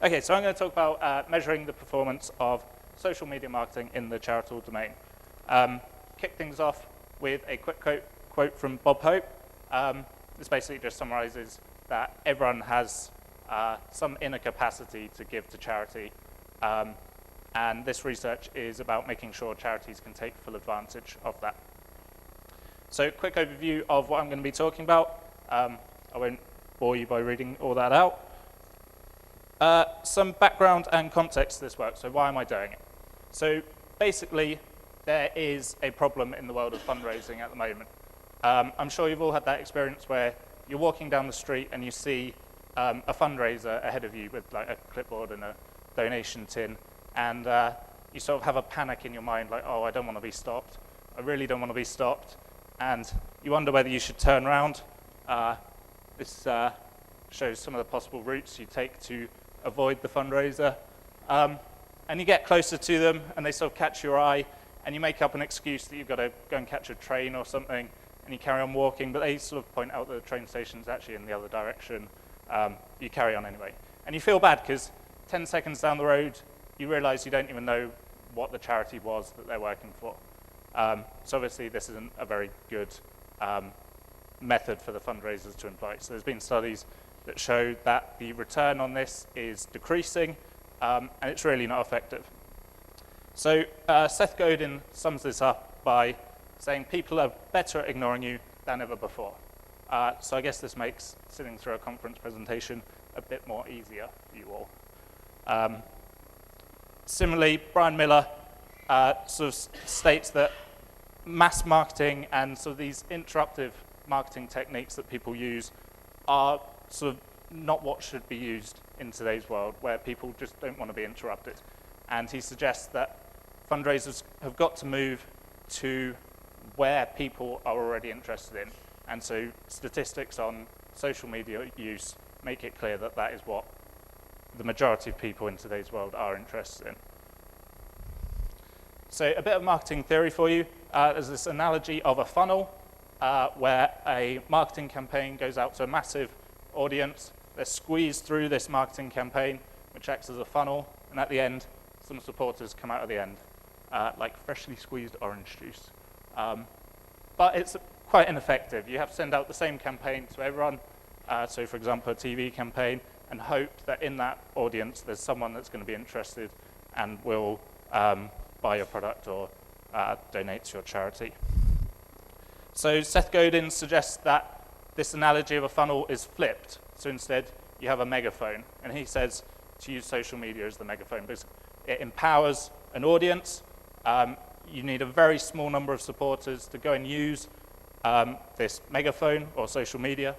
Okay, so I'm going to talk about measuring the performance of social media marketing in the charitable domain. Kick things off with a quick quote from Bob Hope. This basically just summarizes that everyone has some inner capacity to give to charity, and this research is about making sure charities can take full advantage of that. So quick overview of what I'm going to be talking about. I won't bore you by reading all that out. Some background and context to this work. So why am I doing it? So basically, there is a problem in the world of fundraising at the moment. I'm sure you've all had that experience where you're walking down the street and you see a fundraiser ahead of you with like a clipboard and a donation tin, and you sort of have a panic in your mind, like, oh, I don't want to be stopped. I really don't want to be stopped. And you wonder whether you should turn around. This shows some of the possible routes you take to avoid the fundraiser. And you get closer to them, and they sort of catch your eye, and you make up an excuse that you've got to go and catch a train or something, and you carry on walking, but they sort of point out that the train station's actually in the other direction. You carry on anyway. And you feel bad, because 10 seconds down the road, you realize you don't even know what the charity was that they're working for. So obviously, this isn't a very good method for the fundraisers to employ. So there's been studies that show that the return on this is decreasing, and it's really not effective. So Seth Godin sums this up by saying people are better at ignoring you than ever before. So I guess this makes sitting through a conference presentation a bit more easier for you all. Similarly, Brian Miller sort of states that mass marketing and sort of these interruptive marketing techniques that people use are sort of not what should be used in today's world, where people just don't want to be interrupted. And he suggests that fundraisers have got to move to where people are already interested in. And so statistics on social media use make it clear that that is what the majority of people in today's world are interested in. So a bit of marketing theory for you. There's this analogy of a funnel where a marketing campaign goes out to a massive audience. They're squeezed through this marketing campaign, which acts as a funnel, and at the end, some supporters come out of the end, like freshly squeezed orange juice. But it's quite ineffective. You have to send out the same campaign to everyone, so for example, a TV campaign, and hope that in that audience there's someone that's going to be interested and will buy your product or donate to your charity. So Seth Godin suggests that this analogy of a funnel is flipped. So instead, you have a megaphone. And he says to use social media as the megaphone because it empowers an audience. You need a very small number of supporters to go and use this megaphone or social media.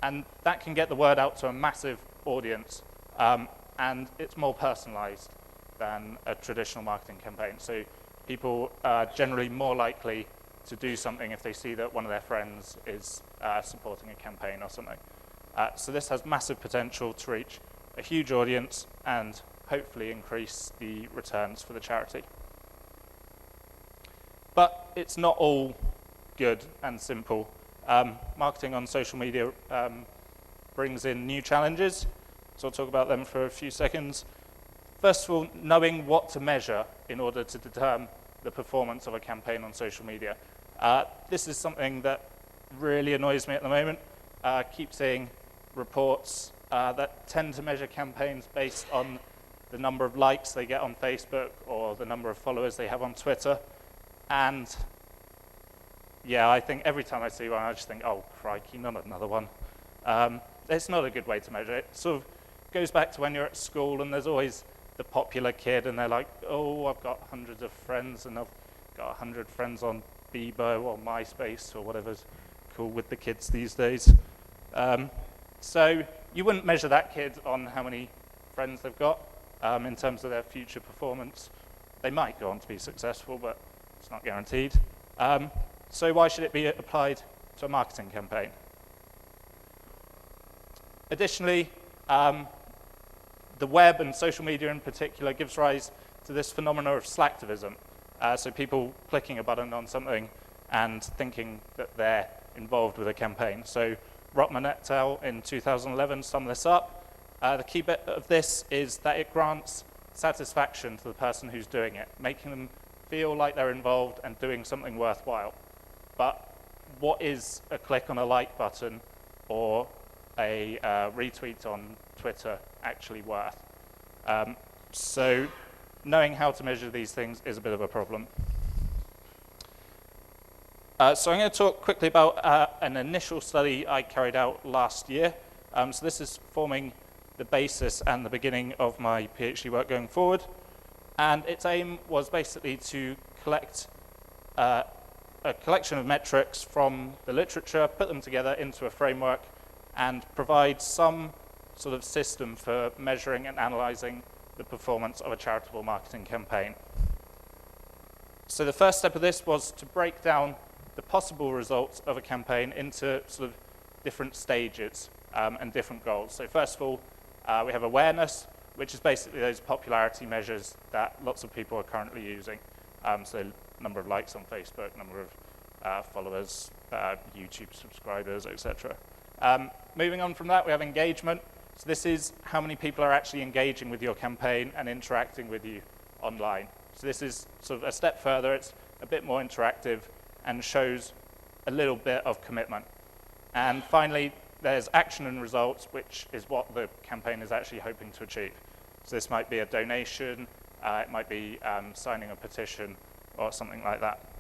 And that can get the word out to a massive audience. And it's more personalized than a traditional marketing campaign. So people are generally more likely to do something if they see that one of their friends is supporting a campaign or something. So this has massive potential to reach a huge audience and hopefully increase the returns for the charity. But it's not all good and simple. Marketing on social media brings in new challenges, so I'll talk about them for a few seconds. First of all, knowing what to measure in order to determine the performance of a campaign on social media. This is something that really annoys me at the moment. I keep seeing reports that tend to measure campaigns based on the number of likes they get on Facebook or the number of followers they have on Twitter. And yeah, I think every time I see one, I just think, oh, crikey, not another one. It's not a good way to measure it. It sort of goes back to when you're at school and there's always the popular kid and they're like, oh, I've got hundreds of friends and I've got 100 friends on Bebo or MySpace or whatever's cool with the kids these days. So you wouldn't measure that kid on how many friends they've got in terms of their future performance. They might go on to be successful, but it's not guaranteed. So why should it be applied to a marketing campaign? Additionally, the web and social media in particular gives rise to this phenomena of slacktivism. So people clicking a button on something and thinking that they're involved with a campaign. So Rotman et al. In 2011 summed this up. The key bit of this is that it grants satisfaction to the person who's doing it, making them feel like they're involved and doing something worthwhile. But what is a click on a like button or a retweet on Twitter actually worth? So knowing how to measure these things is a bit of a problem. So I'm going to talk quickly about an initial study I carried out last year. So this is forming the basis and the beginning of my PhD work going forward. And its aim was basically to collect a collection of metrics from the literature, put them together into a framework, and provide some sort of system for measuring and analyzing the performance of a charitable marketing campaign. So the first step of this was to break down the possible results of a campaign into sort of different stages and different goals. So first of all, we have awareness, which is basically those popularity measures that lots of people are currently using. So number of likes on Facebook, number of followers, YouTube subscribers, etc. Moving on from that, we have engagement. So this is how many people are actually engaging with your campaign and interacting with you online. So this is sort of a step further. It's a bit more interactive and shows a little bit of commitment. And finally, there's action and results, which is what the campaign is actually hoping to achieve. So this might be a donation, it might be signing a petition, or something like that.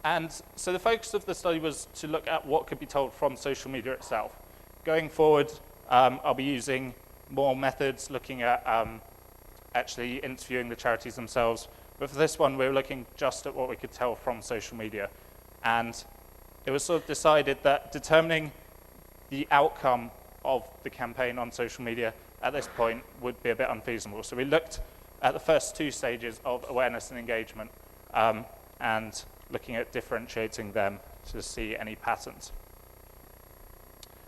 And so the focus of the study was to look at what could be told from social media itself. Going forward, I'll be using more methods, looking at actually interviewing the charities themselves. But for this one, we were looking just at what we could tell from social media. And it was sort of decided that determining the outcome of the campaign on social media at this point would be a bit unfeasible. So we looked at the first two stages of awareness and engagement and looking at differentiating them to see any patterns.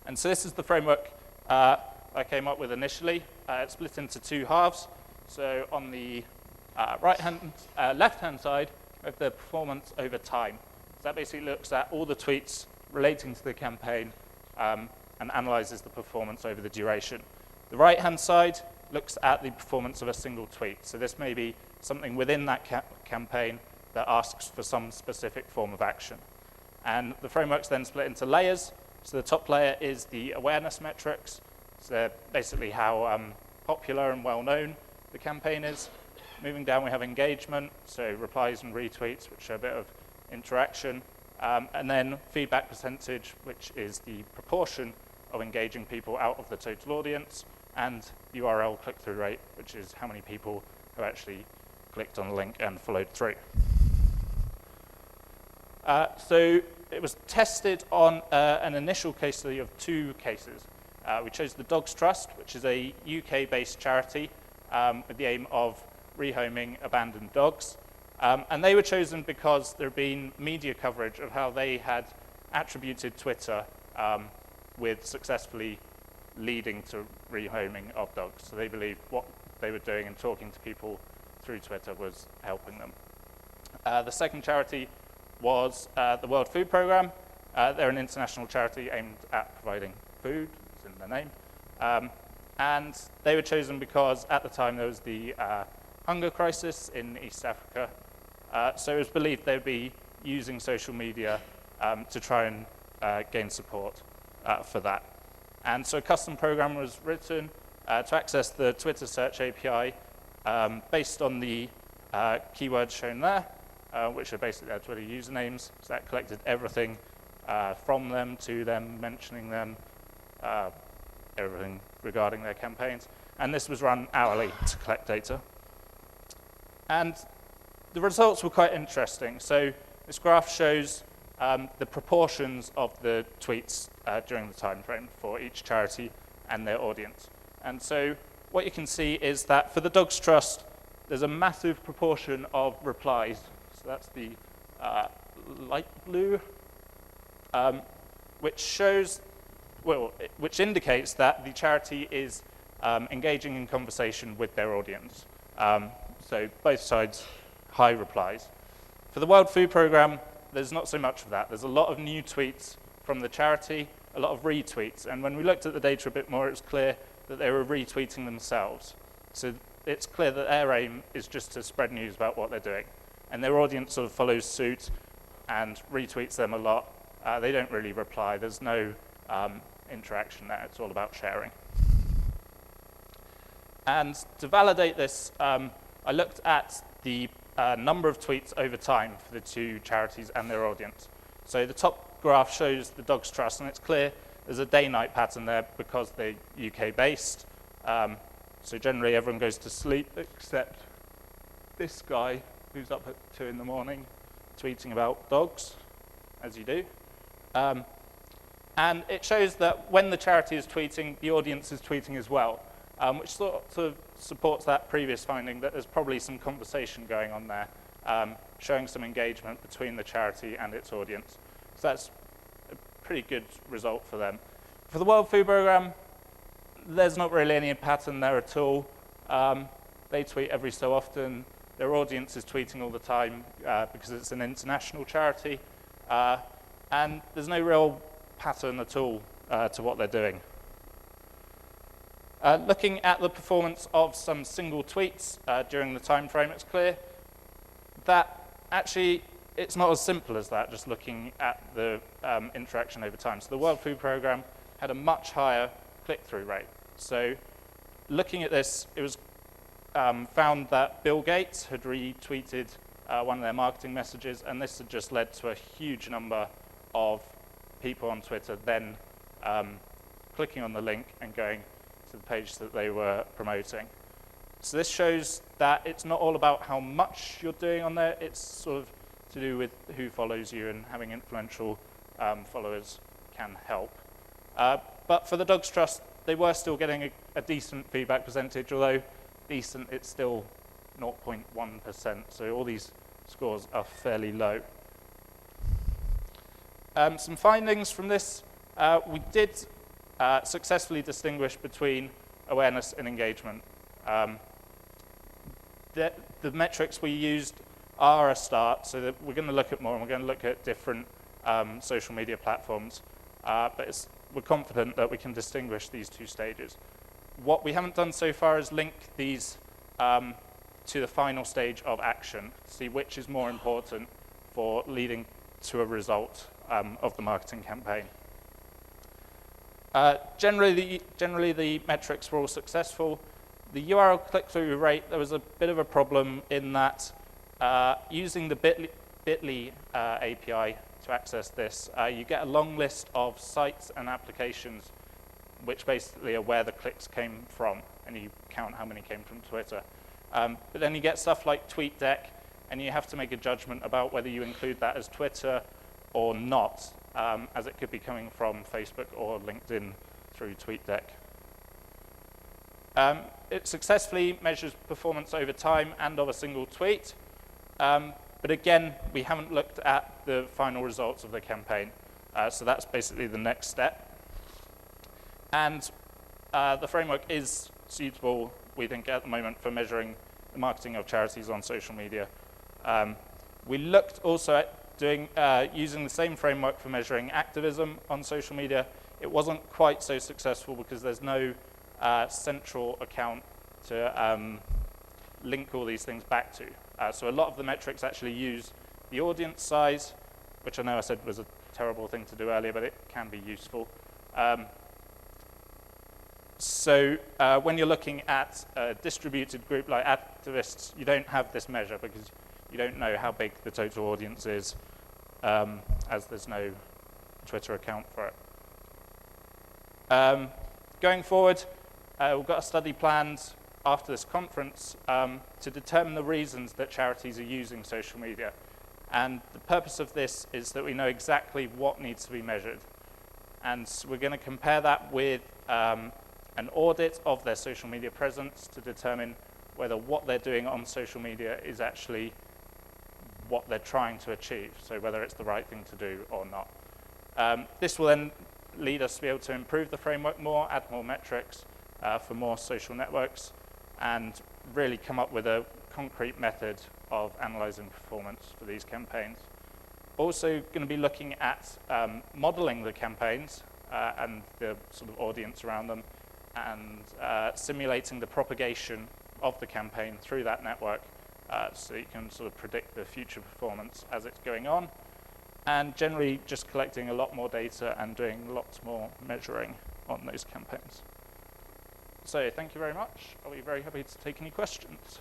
And so this is the framework I came up with initially. It's split into two halves. So on the left-hand side, we have the performance over time. So that basically looks at all the tweets relating to the campaign and analyzes the performance over the duration. The right-hand side looks at the performance of a single tweet. So this may be something within that campaign that asks for some specific form of action. And the framework's then split into layers. So the top layer is the awareness metrics. So they're basically how popular and well-known the campaign is. Moving down, we have engagement, so replies and retweets, which are a bit of interaction. And then feedback percentage, which is the proportion of engaging people out of the total audience, and URL click-through rate, which is how many people have actually clicked on the link and followed through. So it was tested on an initial case study of two cases. We chose the Dogs Trust, which is a UK-based charity with the aim of rehoming abandoned dogs. And they were chosen because there had been media coverage of how they had attributed Twitter with successfully leading to rehoming of dogs. So they believed what they were doing and talking to people through Twitter was helping them. The second charity was the World Food Programme. They're an international charity aimed at providing food, it's in their name. And they were chosen because at the time there was the hunger crisis in East Africa. So it was believed they would be using social media to try and gain support for that. And so a custom program was written to access the Twitter search API based on the keywords shown there, which are basically their Twitter usernames. So that collected everything from them to them, mentioning them, everything regarding their campaigns. And this was run hourly to collect data. And the results were quite interesting. So this graph shows the proportions of the tweets during the time frame for each charity and their audience. And so what you can see is that for the Dogs Trust, there's a massive proportion of replies. So that's the light blue, which shows, well, which indicates that the charity is engaging in conversation with their audience. So both sides, high replies. For the World Food Programme, there's not so much of that. There's a lot of new tweets from the charity, a lot of retweets. And when we looked at the data a bit more, it was clear that they were retweeting themselves. So it's clear that their aim is just to spread news about what they're doing. And their audience sort of follows suit and retweets them a lot. They don't really reply. There's no interaction there. It's all about sharing. And to validate this, I looked at the number of tweets over time for the two charities and their audience. So the top graph shows the Dogs Trust, and it's clear there's a day-night pattern there because they're UK-based. So generally everyone goes to sleep except this guy who's up at 2 in the morning tweeting about dogs, as you do. And it shows that when the charity is tweeting, the audience is tweeting as well, which sort of supports that previous finding that there's probably some conversation going on there, showing some engagement between the charity and its audience. So that's a pretty good result for them. For the World Food Programme, there's not really any pattern there at all. They tweet every so often. Their audience is tweeting all the time because it's an international charity. And there's no real pattern at all to what they're doing. Looking at the performance of some single tweets during the time frame, it's clear that actually it's not as simple as that, just looking at the interaction over time. So the World Food Programme had a much higher click-through rate. So looking at this, it was found that Bill Gates had retweeted one of their marketing messages, and this had just led to a huge number of people on Twitter then clicking on the link and going to the page that they were promoting. So this shows that it's not all about how much you're doing on there, it's sort of to do with who follows you, and having influential followers can help. But for the Dogs Trust, they were still getting a decent feedback percentage, although decent, it's still 0.1%, so all these scores are fairly low. Some findings from this, we did successfully distinguish between awareness and engagement. The metrics we used are a start, so that we're going to look at more, and we're going to look at different social media platforms, but we're confident that we can distinguish these two stages. What we haven't done so far is link these to the final stage of action, to see which is more important for leading to a result of the marketing campaign. Generally, the metrics were all successful. The URL click-through rate, there was a bit of a problem in that using the Bitly API to access this, you get a long list of sites and applications which basically are where the clicks came from, and you count how many came from Twitter. But then you get stuff like TweetDeck, and you have to make a judgment about whether you include that as Twitter or not, as it could be coming from Facebook or LinkedIn through TweetDeck. It successfully measures performance over time and of a single tweet. But again, we haven't looked at the final results of the campaign. So that's basically the next step. And the framework is suitable, we think, at the moment for measuring the marketing of charities on social media. We looked also at using the same framework for measuring activism on social media. It wasn't quite so successful because there's no central account to link all these things back to. So a lot of the metrics actually use the audience size, which I know I said was a terrible thing to do earlier, but it can be useful. So when you're looking at a distributed group like activists, you don't have this measure because you don't know how big the total audience is, as there's no Twitter account for it. Going forward, we've got a study planned after this conference to determine the reasons that charities are using social media. And the purpose of this is that we know exactly what needs to be measured. And so we're going to compare that with an audit of their social media presence to determine whether what they're doing on social media is actually what they're trying to achieve, so whether it's the right thing to do or not. This will then lead us to be able to improve the framework more, add more metrics for more social networks, and really come up with a concrete method of analyzing performance for these campaigns. Also going to be looking at modeling the campaigns and the sort of audience around them, and simulating the propagation of the campaign through that network so you can sort of predict the future performance as it's going on, and generally just collecting a lot more data and doing lots more measuring on those campaigns. So thank you very much. I'll be very happy to take any questions.